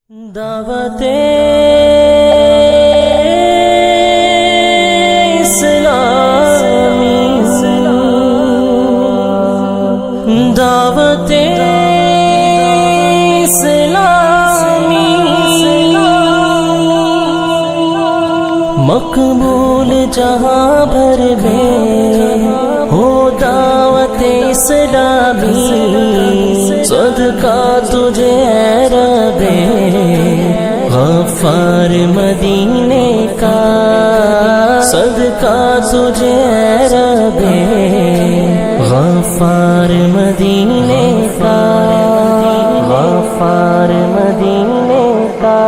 دعوت اسلامی، دعوت اسلامی مقبول جہاں بھر میں ہو دعوت اسلامی، صدقہ تجھے اے رب غفار مدینے کا، صدقہ تجھے اے رب غفار مدینے کا، غفار مدینے کا۔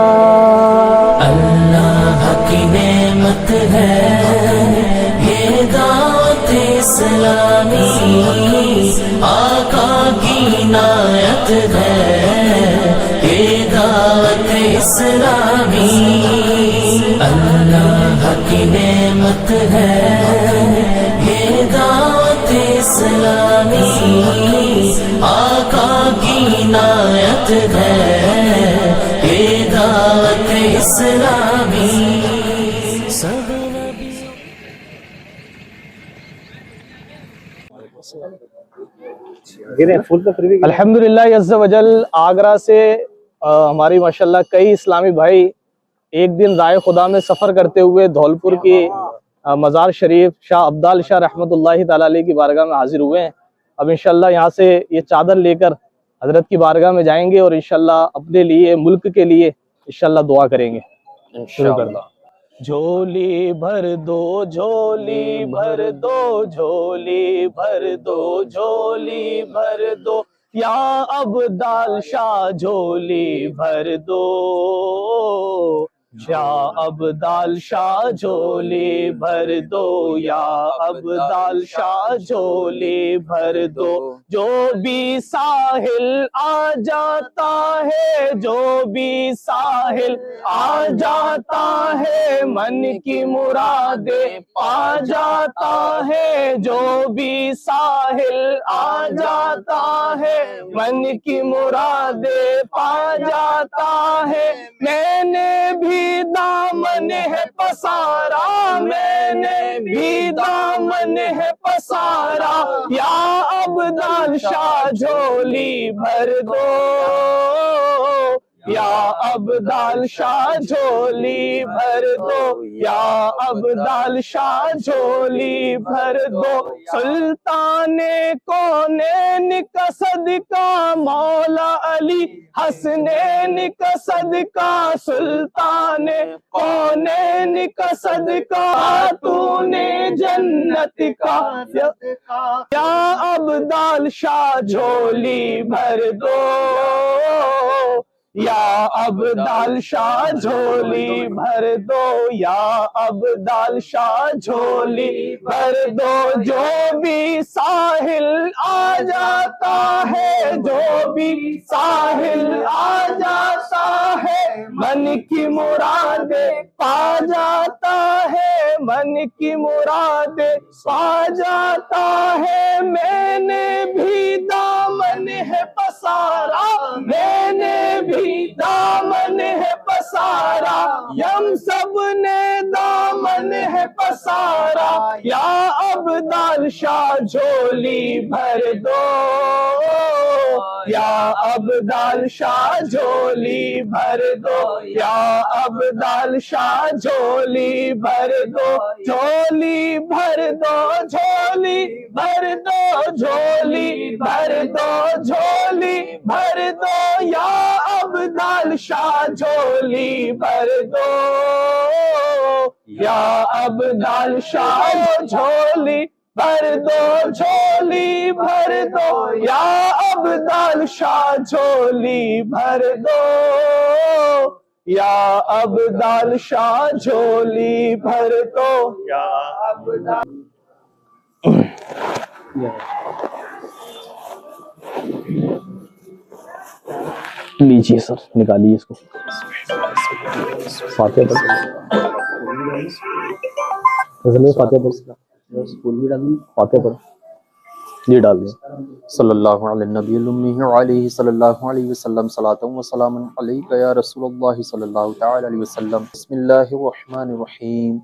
اللہ کی نعمت ہے یہ دعوت اسلامی، آقا کی عنایت ہے یہ دعوت اسلامی، اللہ کی نعمت ہے یہ دعوت اسلامی، آقا کی عنایت ہے یہ دعوت اسلامی۔ سب نبی الحمدللہ عز وجل آگرہ سے ہماری ماشاءاللہ کئی اسلامی بھائی ایک دن رائے خدا میں سفر کرتے ہوئے دھولپور کی مزار شریف شاہ عبدال شاہ رحمۃ اللہ تعالی علیہ کی بارگاہ میں حاضر ہوئے ہیں۔ اب انشاءاللہ یہاں سے یہ چادر لے کر حضرت کی بارگاہ میں جائیں گے اور انشاءاللہ اپنے لیے ملک کے لیے انشاءاللہ دعا کریں گے۔ شروع کر دو۔ جھولی بھر دو، جھولی بھر دو، جھولی بھر دو، جھولی بھر دو یا عبدال شاہ، جھولی بھر دو یا عبدال شاہ، جھولی بھر دو یا عبدال شاہ، جھولی بھر دو۔ جو بھی ساحل آ جاتا ہے، جو بھی ساحل آ جاتا ہے، من کی مرادیں پا جاتا ہے، جو بھی ساحل آ جاتا ہے، من کی مرادیں پا جاتا ہے۔ میں نے بھی دامن ہے پسارا، میں نے بھی دامن ہے پسارا، یا عبدال شاہ جھولی بھر دو، یا عبدال شاہ جھولی بھر دو، یا عبدال شاہ جھولی بھر دو۔ سلطان کونین کا صدقہ مولا علی حسنین کا صدقہ، سلطان کونین کا صدقہ خاتون جنت کا، یا عبدال شاہ جھولی بھر دو، یا عبدال شاہ جھولی بھر دو، یا عبدال شاہ جھولی بھر دو۔ جو بھی ساحل آ جاتا ہے، جو بھی ساحل آ جاتا ہے، من کی مرادیں پا جاتا ہے، من کی مرادیں پا جاتا ہے۔ میں نے بھی دامن ہے پسارا، میں نے بھی دامن ہے پسارا، یم سب نے دامن ہے پسارا، یا عبدال شاہ جھولی بھر دو، یا عبدال شاہ جھولی بھر دو، یا عبدال شاہ جھولی بھر دو۔ جھولی بھر دو، جھولی بھر دو، جھولی بھر دو، جھولی بھر دو، یا عبدال شاہ جھولی بھر دو، یا عبدال شاہ جھولی بھر دو، جھولی بھر دو، یا عبدال شاہ جھولی بھر دو، یا عبدال شاہ جھولی بھر دو، یا عبدال۔ لیجیے سر، نکالیے اس کو، فاتحہ پڑھ، فاتحہ پڑھ، فاتحہ پڑھ۔ جی ڈال دیں. صلی اللہ علی النبی الامی علیہ صلی اللہ علیہ وسلم صلاۃ و سلام علیک یا رسول اللہ صلی اللہ تعالی علیہ وسلم. بسم اللہ الرحمن الرحیم.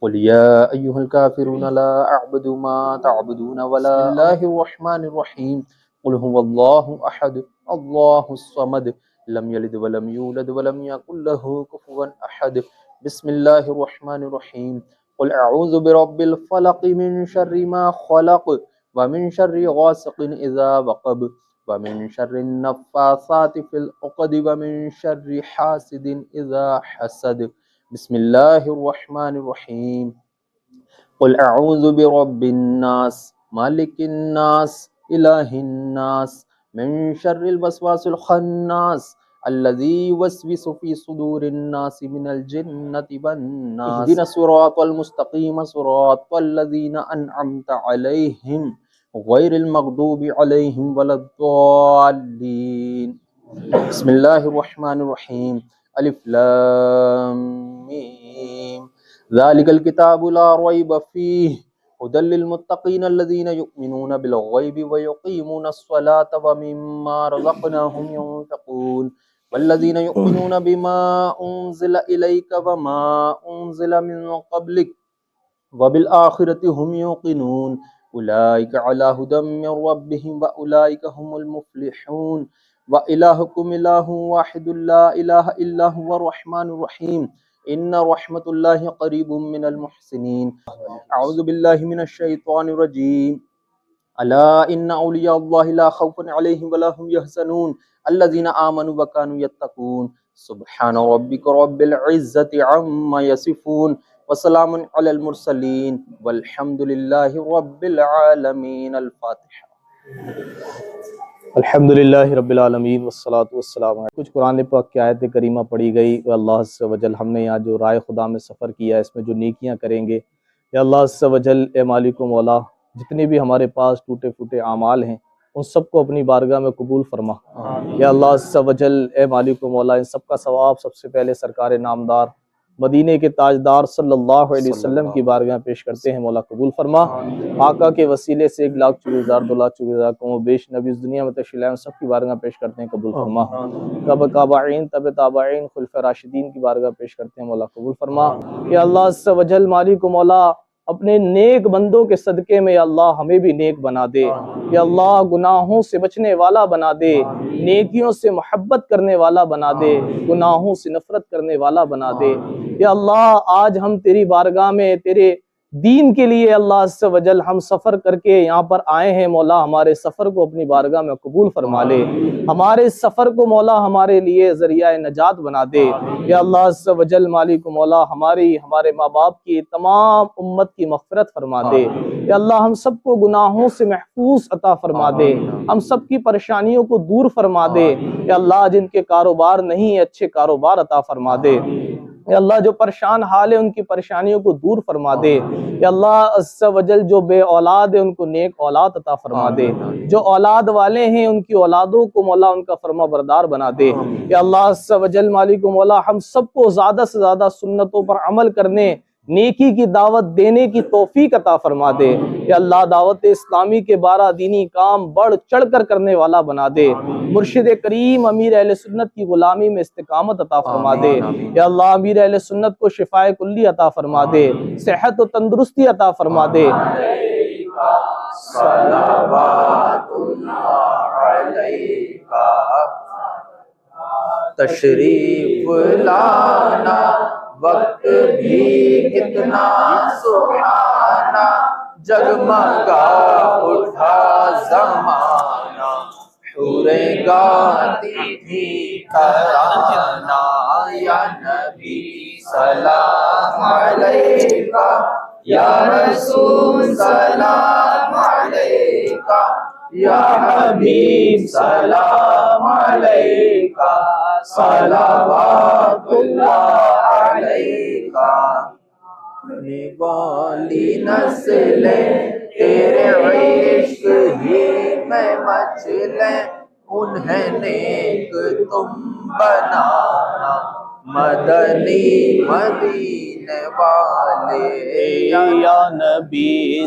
قل یا ایہا الکافرون لا اعبد ما تعبدون ولا. بسم اللہ الرحمن الرحیم. قل هو اللہ احد اللہ الصمد لم یلد ولم یولد ولم یکن له کفوا احد. بسم اللہ الرحمن الرحیم. قل اعوذ برب الفلق من شر ما خلق ومن شر غاسق اذا وقب ومن شر النفاثات في العقد ومن شر حاسد اذا حسد. بسم اللہ الرحمن الرحیم. قل اعوذ برب الناس مالک الناس الہ الناس من شر الوسواس الخناس الذي يوسوس في صدور الناس من الجنة والناس. اهدنا الصراط المستقيم صراط الذين أنعمت عليهم غير المغضوب عليهم ولا الضالين. بسم الله الرحمن الرحيم. الف لام ميم ذلك الكتاب لا ريب فيه هدى للمتقين الذين يؤمنون بالغيب ويقيمون الصلاة ومما رزقناهم ينفقون والذين يؤمنون بما أنزل إليك وما أنزل من قبلك وبالآخرة هم يوقنون أولئك على هدى من ربهم وأولئك هم المفلحون. وإلهكم إله واحد لا إله إلا هو الرحمن الرحيم. إن رحمة الله قريب من المحسنين. أعوذ بالله من الشيطان الرجيم. ألا إن أولياء الله لا خوف عليهم ولا هم يحزنون الذين آمنوا وكانوا يتقون. سبحان ربك رب العزة عما يصفون وسلام على المرسلين والحمد لله رب العالمين. الفاتحة. الحمدللہ رب العالمین والصلاة والسلام. کچھ قرآن پاک کی آیت کریمہ پڑھی گئی. اللہ عز و جل ہم نے یہاں جو رائے خدا میں سفر کیا ہے اس میں جو نیکیاں کریں گے یا اللہ عز و جل اے مالک و مولا جتنے بھی ہمارے پاس ٹوٹے پھوٹے اعمال ہیں ان سب کو اپنی بارگاہ میں قبول فرما. یا اللہ عز و جل اے مالک و مولا ان سب کا ثواب سب سے پہلے سرکار نامدار مدینے کے تاجدار صلی اللہ علیہ وسلم کی بارگاہ پیش کرتے ہیں. مولا قبول فرما. آقا کے وسیلے سے 1,24,000 2,24,000 کم و بیش نبی اس دنیا میں تشریف لائے سب کی بارگاہ پیش کرتے ہیں. قبول فرما. تابعین تب تابعین خلفۂ راشدین کی بارگاہ پیش کرتے ہیں. مولا قبول فرما. یا اللہ عز و جل مالک و مولا اپنے نیک بندوں کے صدقے میں یا اللہ ہمیں بھی نیک بنا دے. یا اللہ گناہوں سے بچنے والا بنا دے, نیکیوں سے محبت کرنے والا بنا دے, گناہوں سے نفرت کرنے والا بنا دے. یا اللہ آج ہم تیری بارگاہ میں تیرے دین کے لیے اللہ عز و جل ہم سفر کر کے یہاں پر آئے ہیں. مولا ہمارے سفر کو اپنی بارگاہ میں قبول فرما لے. ہمارے سفر کو مولا ہمارے لیے ذریعہ نجات بنا دے. یا اللہ عز و جل مالک مولا ہمارے ماں باپ کی تمام امت کی مغفرت فرما دے. یا اللہ ہم سب کو گناہوں سے محفوظ عطا فرما دے. ہم سب کی پریشانیوں کو دور فرما دے. یا اللہ جن کے کاروبار نہیں اچھے کاروبار عطا فرما دے. یا اللہ جو پریشان حال ہے ان کی پریشانیوں کو دور فرما دے. یا اللہ عز و جل جو بے اولاد ہے ان کو نیک اولاد عطا فرما دے. جو اولاد والے ہیں ان کی اولادوں کو مولا ان کا فرما بردار بنا دے. یا اللہ عز و جل مالک مولا ہم سب کو زیادہ سے زیادہ سنتوں پر عمل کرنے نیکی کی دعوت دینے کی توفیق عطا فرما دے. یا اللہ دعوت اسلامی کے 12 دینی کام بڑھ چڑھ کر کرنے والا بنا دے. مرشد کریم امیر اہل سنت کی غلامی میں استقامت عطا فرما دے. یا اللہ امیر اہل سنت کو شفاء کلی عطا فرما دے, صحت و تندرستی عطا فرما دے. صلوات اللہ علیکہ تشریف لانا وقت بھی کتنا سہانا جگمگا اٹھا زمانہ حوریں گاتی تھی ترانہ یا نبی سلام علیکہ یا رسول سلام علیکہ یا حبیب سلام علیکہ صلوات اللہ علیکہ. اپنی والی نسلیں تیرے عشق ہی میں مچلیں انہیں نیک تم بنانا مدنی مدینے والے یا نبی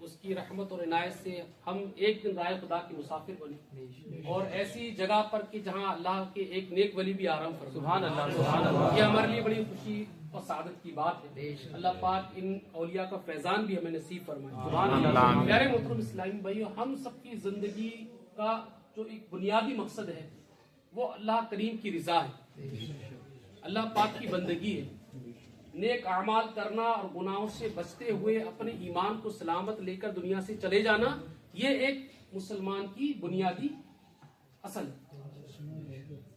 اس کی رحمت اور عنایت سے ہم ایک دن رائے خدا کے مسافر بنے اور ایسی جگہ پر کہ جہاں اللہ کے ایک نیک ولی بھی آرام فرمائے. سبحان اللہ سبحان اللہ. یہ ہمارے لیے بڑی خوشی اور سعادت کی بات ہے. اللہ پاک ان اولیاء کا فیضان بھی ہمیں نصیب فرمائے. سبحان اللہ. پیارے محترم اسلامی بھائیو، ہم سب کی زندگی کا جو ایک بنیادی مقصد ہے وہ اللہ کریم کی رضا ہے، اللہ پاک کی بندگی ہے. نیک اعمال کرنا اور گناہوں سے بچتے ہوئے اپنے ایمان کو سلامت لے کر دنیا سے چلے جانا، یہ ایک مسلمان کی بنیادی اصل ہے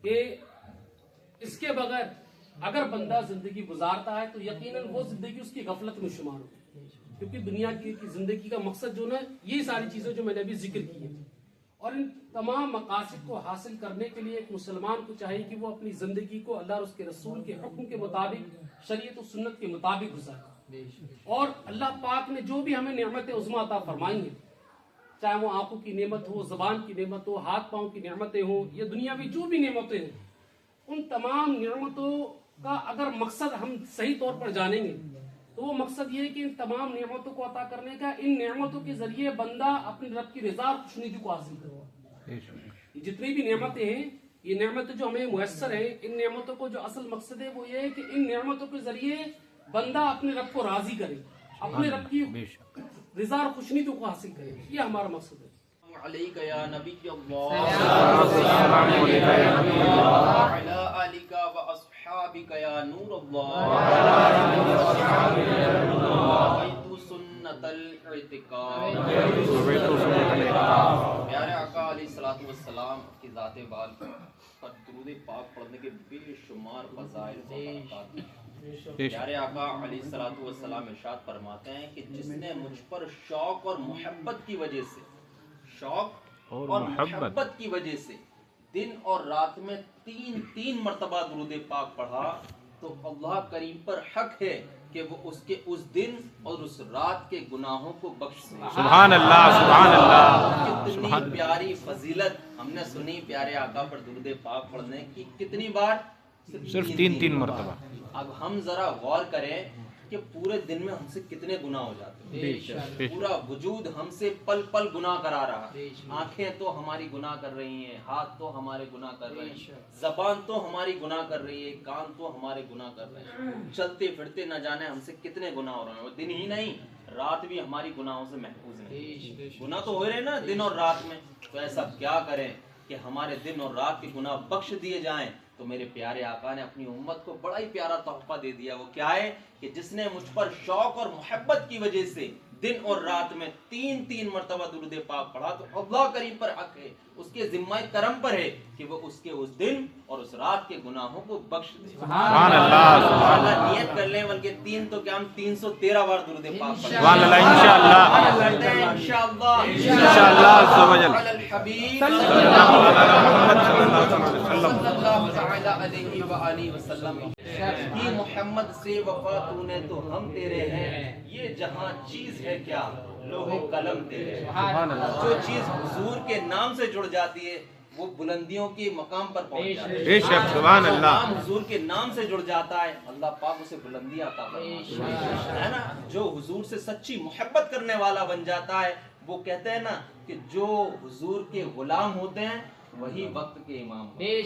کہ اس کے بغیر اگر بندہ زندگی گزارتا ہے تو یقیناً وہ زندگی اس کی غفلت میں شمار ہوگی، کیونکہ دنیا کی زندگی کا مقصد جو نا یہ ساری چیزیں جو میں نے ابھی ذکر کی ہیں، اور ان تمام مقاصد کو حاصل کرنے کے لیے ایک مسلمان کو چاہیے کہ وہ اپنی زندگی کو اللہ اور اس کے رسول کے حکم کے مطابق، شریعت و سنت کے مطابق گزارے. اور اللہ پاک نے جو بھی ہمیں نعمت عظمیٰ عطا فرمائی ہیں، چاہے وہ آنکھوں کی نعمت ہو، زبان کی نعمت ہو، ہاتھ پاؤں کی نعمتیں ہوں، یا دنیاوی جو بھی نعمتیں ہیں، ان تمام نعمتوں کا اگر مقصد ہم صحیح طور پر جانیں گے تو وہ مقصد یہ ہے کہ ان تمام نعمتوں کو عطا کرنے کا، ان نعمتوں کے ذریعے بندہ اپنے رب کی رضا اور خوشنودی کو حاصل کرے. جتنی بھی نعمتیں ہیں، یہ نعمتیں جو ہمیں میسر ہیں، ان نعمتوں کو جو اصل مقصد ہے وہ یہ ہے کہ ان نعمتوں کے ذریعے بندہ اپنے رب کو راضی کرے، اپنے رب کی رضا اور خوشنودی کو حاصل کرے. یہ ہمارا مقصد ہے. علیک یا نبی اللہ وعلی آلک و اصحابک یا نور اللہ رویت سنت الاعتکاف. پیارے آقا علیہ الصلوۃ والسلام کی ذات بال پر درود پاک پڑھنے کے بے شمار فضائل و برکات ہیں. پیارے آقا علیہ الصلوۃ والسلام ارشاد فرماتے ہیں کہ جس نے مجھ پر شوق اور محبت کی وجہ سے، شوق اور محبت کی وجہ سے دن اور رات میں تین مرتبہ درود پاک پڑھا تو اللہ کریم پر حق ہے کہ وہ اس کے اس دن اور اس رات کے گناہوں کو بخش دے. سبحان اللہ سبحان اللہ. کتنی پیاری فضیلت ہم نے سنی پیارے آقا پر درود پاک پڑھنے کی. کتنی بار؟ صرف تین مرتبہ. اب ہم ذرا غور کریں کہ پورے دن میں ہم سے کتنے گناہ ہو جاتے ہیں. پورا وجود ہم سے پل پل گناہ کرا رہا. آنکھیں تو ہماری گناہ کر رہی ہیں، ہاتھ تو ہمارے گناہ کر رہے ہیں، زبان تو ہماری گناہ کر رہی ہے، کان تو ہمارے گناہ کر رہے ہیں. چلتے پھرتے نہ جانے ہم سے کتنے گناہ ہو رہے ہیں. وہ دن ہی نہیں، رات بھی ہماری گناہوں سے محفوظ نہیں. گناہ تو ہو رہے ہیں نا دن اور رات میں. تو ایسا کیا کریں کہ ہمارے دن اور رات کے گناہ بخش دیے جائیں. تو میرے پیارے آقا نے اپنی امت کو بڑا ہی پیارا تحفہ دے دیا. وہ کیا ہے کہ جس نے مجھ پر شوق اور محبت کی وجہ سے دن اور رات میں تین مرتبہ درود پاک پڑھا تو اللہ کریم پر حق ہے، اس کے ذمہ کرم پر ہے کہ وہ اس کے اس دن اور اس رات کے گناہوں کو بخش دے. سبحان اللہ سبحان اللہ. نیت کر لیں، بلکہ تین تو کیا ہم 313 بار درود پاک پڑھیں. سبحان اللہ. انشاءاللہ کرتے ہیں انشاءاللہ انشاءاللہ عز و جل. علی الحبیب محمد صلی اللہ تعالی علیہ وآلہ وسلم. کی محمد سے وفا تو نے تو ہم تیرے ہیں، یہ جہاں چیز ہے کیا لوح و قلم تیرے. جو چیز حضور کے نام سے جڑ جاتی ہے وہ بلندیوں کے مقام پر پہنچ جاتی ہے. بے شک سبحان اللہ. نام حضور کے نام سے جڑ جاتا ہے، اللہ پاک اسے بلندیاں عطا فرماتا ہے نا. جو حضور سے سچی محبت کرنے والا بن جاتا ہے، وہ کہتے ہیں نا کہ جو حضور کے غلام ہوتے ہیں وہی وقت کے امام ہوتے ہیں.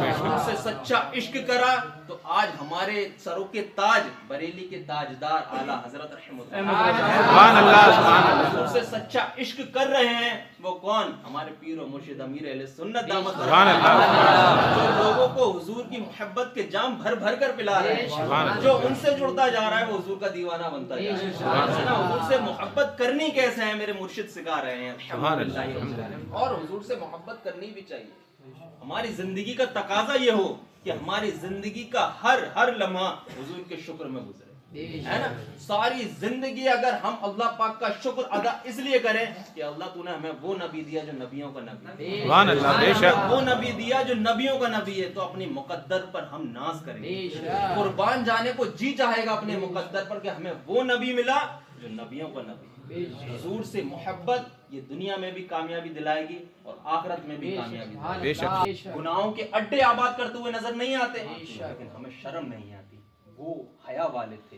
حضور سے سچا عشق کرا تو آج ہمارے سروں کے تاج، بریلی کے تاجدار اعلیٰ حضرت رحمۃ اللہ. حضور سے سچا عشق کر رہے ہیں وہ کون؟ ہمارے پیر و مرشد امیر اہل سنت دامت جو لوگوں کو حضور کی محبت کے جام بھر بھر کر پلا رہے ہیں. جو ان سے جڑتا جا رہا ہے وہ حضور کا دیوانہ بنتا جا رہا ہے. حضور سے محبت کرنی کیسے ہے میرے مرشد سکھا رہے ہیں. اور حضور سے محبت کرنی بھی چاہیے. ہماری زندگی کا تقاضا یہ ہو کہ ہماری زندگی کا ہر لمحہ حضور کے شکر میں گزرے، ہے نا. ساری زندگی اگر ہم اللہ پاک کا شکر ادا اس لیے کریں کہ اللہ تو نے ہمیں وہ نبی دیا جو نبیوں کا نبی، سبحان اللہ. بے شک وہ نبی دیا جو نبیوں کا نبی ہے، تو اپنی مقدر پر ہم ناز کریں گے. قربان جانے کو جی چاہے گا اپنے مقدر پر کہ ہمیں وہ نبی ملا جو نبیوں کا نبی. حضور سے محبت یہ دنیا میں بھی کامیابی دلائے گی اور آخرت میں بھی کامیابی دلائے گی. بے شک. گناہوں کے اڈے آباد کرتے ہوئے نظر نہیں آتے لیکن ہمیں شرم نہیں آتی. وہ حیا والے تھے،